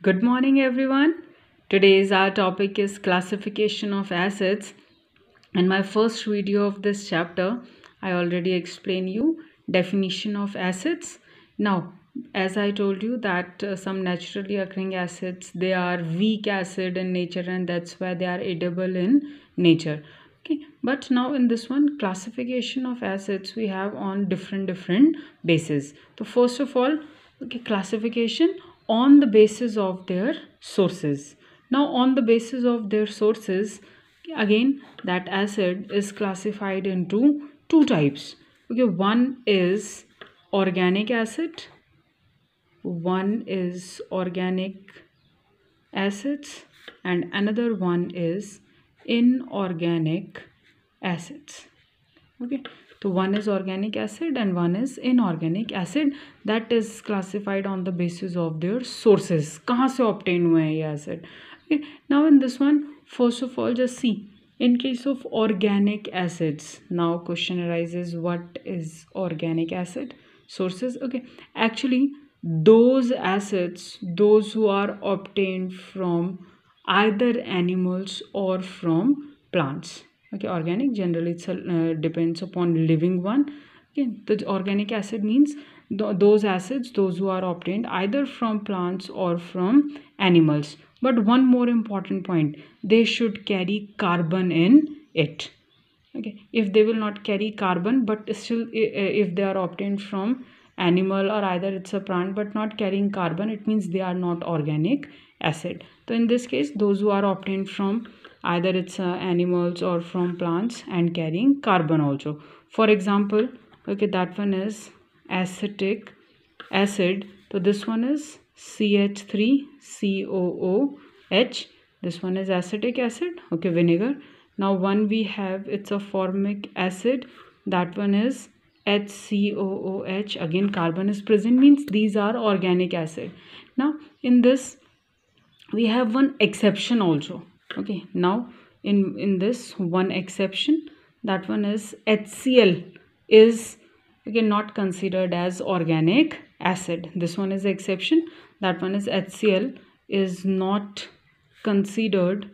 Good morning, everyone. Today's our topic is classification of acids. In my first video of this chapter, I already explained you definition of acids. Now, as I told you that some naturally occurring acids, they are weak acid in nature and that's why they are edible in nature. Okay, but now in this one classification of acids we have on different bases. So first of all, okay, classification on the basis of their sources. Now on the basis of their sources, again that acid is classified into two types. Okay, one is organic acid, one is organic acids, and another one is inorganic acids. Okay, so one is organic acid and one is inorganic acid, that is classified on the basis of their sources. कहाँ से obtain हुए हैं ये acid? Okay, now in this one, first of all just see, in case of organic acids, now question arises, what is organic acid? Sources. Okay, actually those acids, those who are obtained from either animals or from plants. Okay, organic generally it's depends upon living one. Okay, the organic acid means those acids, those who are obtained either from plants or from animals. But one more important point, they should carry carbon in it. Okay, if they will not carry carbon but still if they are obtained from animal or either it's a plant but not carrying carbon, it means they are not organic acid. So in this case those who are obtained from either it's animals or from plants and carrying carbon also. For example, okay, that one is acetic acid. So this one is CH3COOH. This one is acetic acid. Okay, vinegar. Now one we have, it's a formic acid. That one is HCOOH. Again carbon is present, means these are organic acid. Now in this we have one exception also. Okay, now in this one exception, that one is HCl is, okay, not considered as organic acid. This one is exception, that one is HCl is not considered,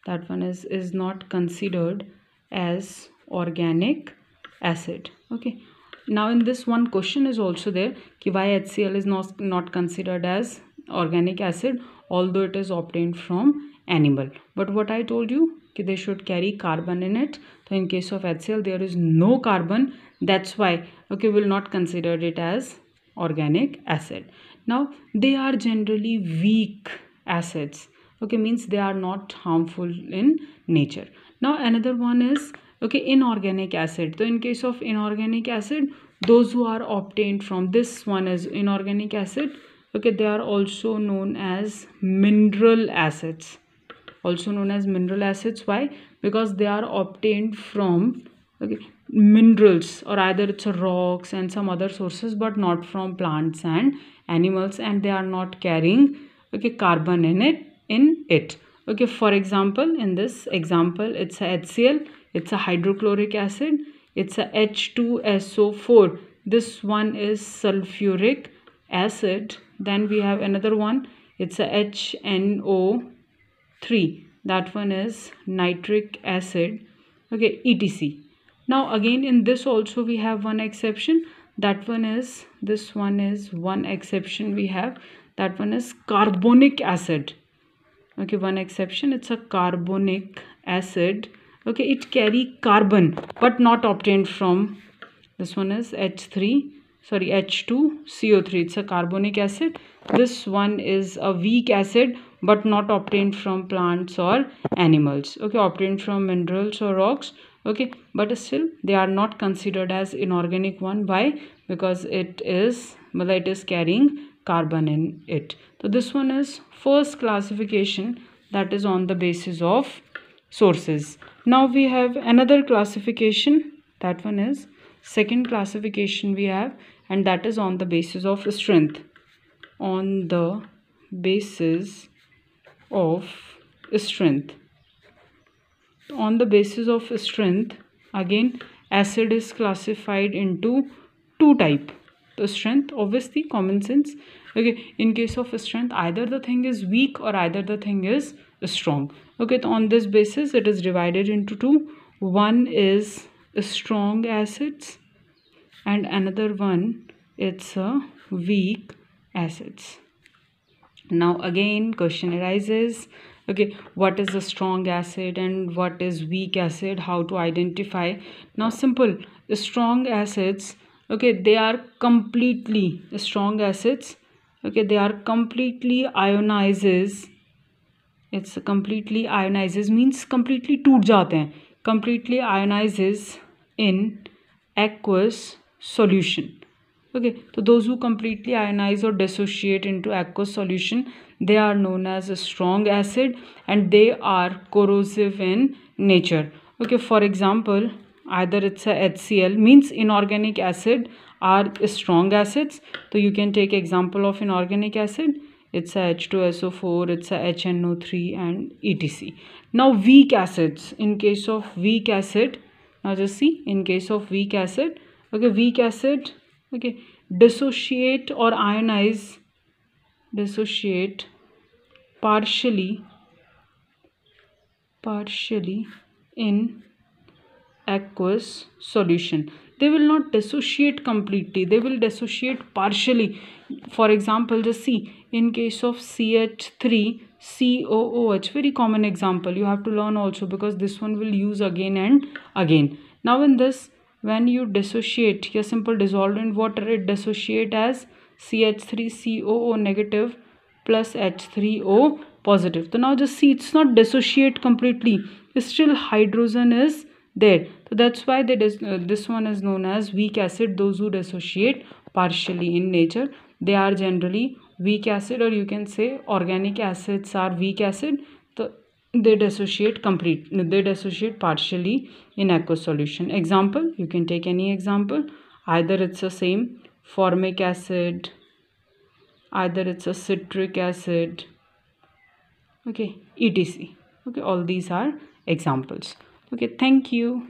that one is not considered as organic acid. Okay, now in this one question is also there ki why HCl is not considered as organic acid although it is obtained from animal. But what I told you कि they should carry carbon in it. So in case of HCl there is no carbon, that's why, okay, we'll not consider it as organic acid. Now they are generally weak acids. Okay, means they are not harmful in nature. Now another one is, okay, inorganic acid. So in case of inorganic acid, those who are obtained from, this one is inorganic acid. Okay, they are also known as mineral acids. Also known as mineral acids. Why? Because they are obtained from, okay, minerals or either it's rocks and some other sources but not from plants and animals, and they are not carrying, okay, carbon in it. Okay, for example, in this example it's a HCl, it's a hydrochloric acid, it's a H2SO4. This one is sulfuric acid. Then we have another one, it's a HNO3, that one is nitric acid. Okay, etc. Now again in this also we have one exception, that one is, this one is one exception we have, that one is carbonic acid. Okay, one exception, it's a carbonic acid. Okay, it carry carbon but not obtained from, this one is H2CO3, it's a carbonic acid. This one is a weak acid but not obtained from plants or animals. Okay, obtained from minerals or rocks. Okay, but still they are not considered as inorganic one. Why? Because it is carrying carbon in it. So this one is first classification, that is on the basis of sources. Now we have another classification, that one is second classification we have, and that is on the basis of strength. On the basis of strength. On the basis of strength, again acid is classified into two type. The strength, obviously common sense, Okay, in case of strength, either the thing is weak or either the thing is strong. Okay, so on this basis it is divided into two. One is strong acids and another one it's a weak acids. Now again question arises, okay, what is a strong acid and what is weak acid, how to identify? Now simple, strong acids, okay, they are completely strong acids, okay, they are completely ionizes, it's completely ionizes means completely टूट जाते हैं, completely ionizes in aqueous solution. Okay, so those who completely ionize or dissociate into aqueous solution, they are known as a strong acid and they are corrosive in nature. Okay, for example, either it's a HCl means inorganic acid are strong acids. So you can take example of inorganic acid, it's a H2SO4, it's a HNO3 and etc. Now weak acids, in case of weak acid, now just see, in case of weak acid, okay, weak acid, okay, dissociate or ionize, dissociate partially in aqueous solution. They will not dissociate completely, they will dissociate partially. For example, just see, in case of CH3COOH, very common example, you have to learn also because this one will use again and again. Now in this, when you dissociate your simple dissolved in water, it dissociate as CH3COO negative plus H3O positive. So now just see, it's not dissociate completely, still hydrogen is there. So that's why this one is known as weak acid. Those who dissociate partially in nature, they are generally weak acid, or you can say organic acids are weak acid. So they dissociate partially in aqueous solution. Example, you can take any example, either it's the same formic acid, either it's a citric acid, okay, etc. Okay, all these are examples. Okay, thank you.